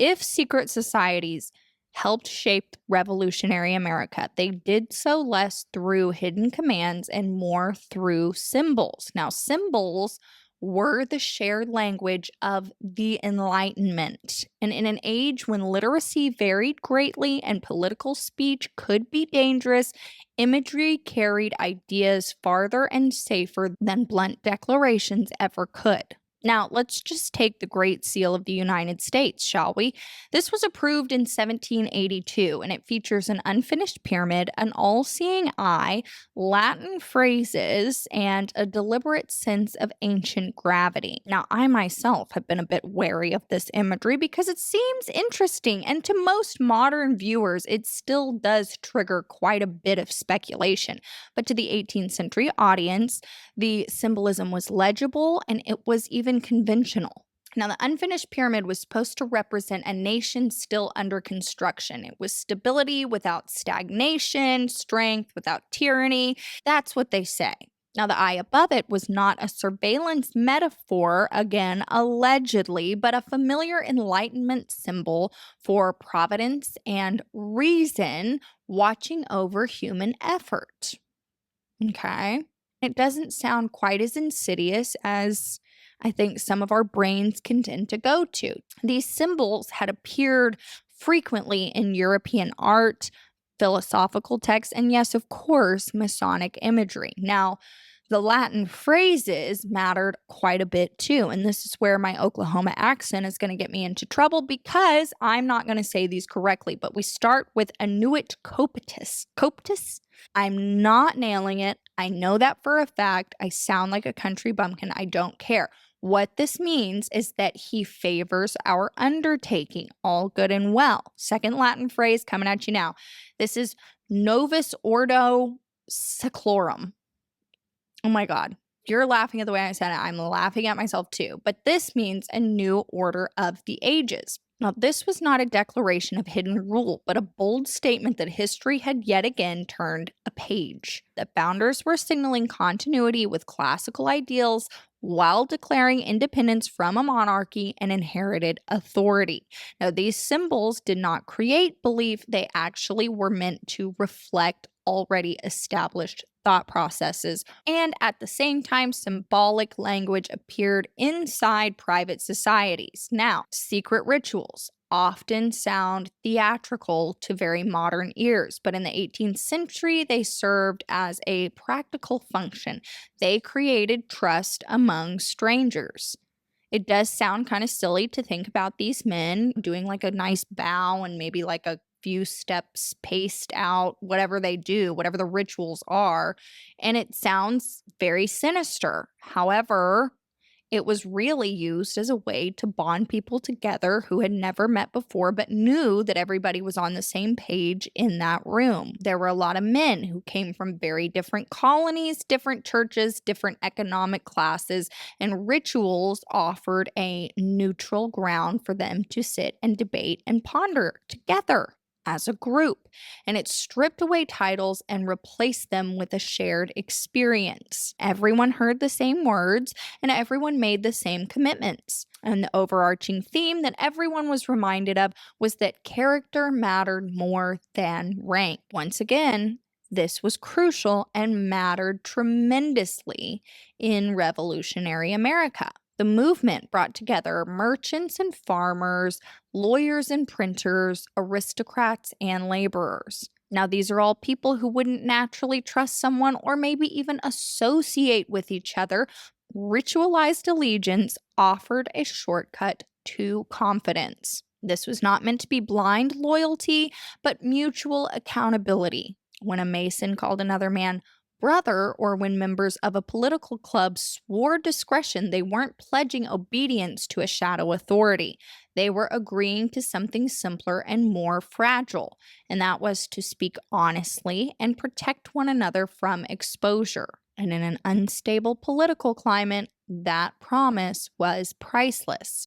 if secret societies helped shape revolutionary America, they did so less through hidden commands and more through symbols. Now, symbols were the shared language of the Enlightenment. And in an age when literacy varied greatly and political speech could be dangerous, imagery carried ideas farther and safer than blunt declarations ever could. Now, let's just take the Great Seal of the United States, shall we? This was approved in 1782, and it features an unfinished pyramid, an all seeing eye, Latin phrases, and a deliberate sense of ancient gravity. Now, I myself have been a bit wary of this imagery because it seems interesting, and to most modern viewers, it still does trigger quite a bit of speculation. But to the 18th century audience, the symbolism was legible and it was even conventional. Now, the unfinished pyramid was supposed to represent a nation still under construction. It was stability without stagnation, strength without tyranny. That's what they say. Now, the eye above it was not a surveillance metaphor, again, allegedly, but a familiar Enlightenment symbol for providence and reason watching over human effort. Okay. It doesn't sound quite as insidious as I think some of our brains can tend to go to. These symbols had appeared frequently in European art, philosophical texts, and yes, of course, Masonic imagery. Now, the Latin phrases mattered quite a bit too. And this is where my Oklahoma accent is going to get me into trouble because I'm not going to say these correctly. But we start with annuit copetus. Copetus? I'm not nailing it. I know that for a fact. I sound like a country bumpkin. I don't care. What this means is that he favors our undertaking. All good and well. Second Latin phrase coming at you now. This is Novus Ordo Seclorum. Oh my God. You're laughing at the way I said it. I'm laughing at myself too. But this means a new order of the ages. Now, this was not a declaration of hidden rule, but a bold statement that history had yet again turned a page. The founders were signaling continuity with classical ideals while declaring independence from a monarchy and inherited authority. Now, these symbols did not create belief, they actually were meant to reflect already established thought processes, and at the same time, symbolic language appeared inside private societies. Now, secret rituals often sound theatrical to very modern ears, but in the 18th century, they served as a practical function. They created trust among strangers. It does sound kind of silly to think about these men doing like a nice bow and maybe like a few steps paced out, whatever they do, whatever the rituals are. And it sounds very sinister. However, it was really used as a way to bond people together who had never met before but knew that everybody was on the same page in that room. There were a lot of men who came from very different colonies, different churches, different economic classes, and rituals offered a neutral ground for them to sit and debate and ponder together as a group, and it stripped away titles and replaced them with a shared experience. Everyone heard the same words and everyone made the same commitments. And the overarching theme that everyone was reminded of was that character mattered more than rank. Once again, this was crucial and mattered tremendously in revolutionary America. The movement brought together merchants and farmers, lawyers and printers, aristocrats and laborers. Now, these are all people who wouldn't naturally trust someone or maybe even associate with each other. Ritualized allegiance offered a shortcut to confidence. This was not meant to be blind loyalty, but mutual accountability. When a Mason called another man brother, or when members of a political club swore discretion, they weren't pledging obedience to a shadow authority. They were agreeing to something simpler and more fragile, and that was to speak honestly and protect one another from exposure. And in an unstable political climate, that promise was priceless.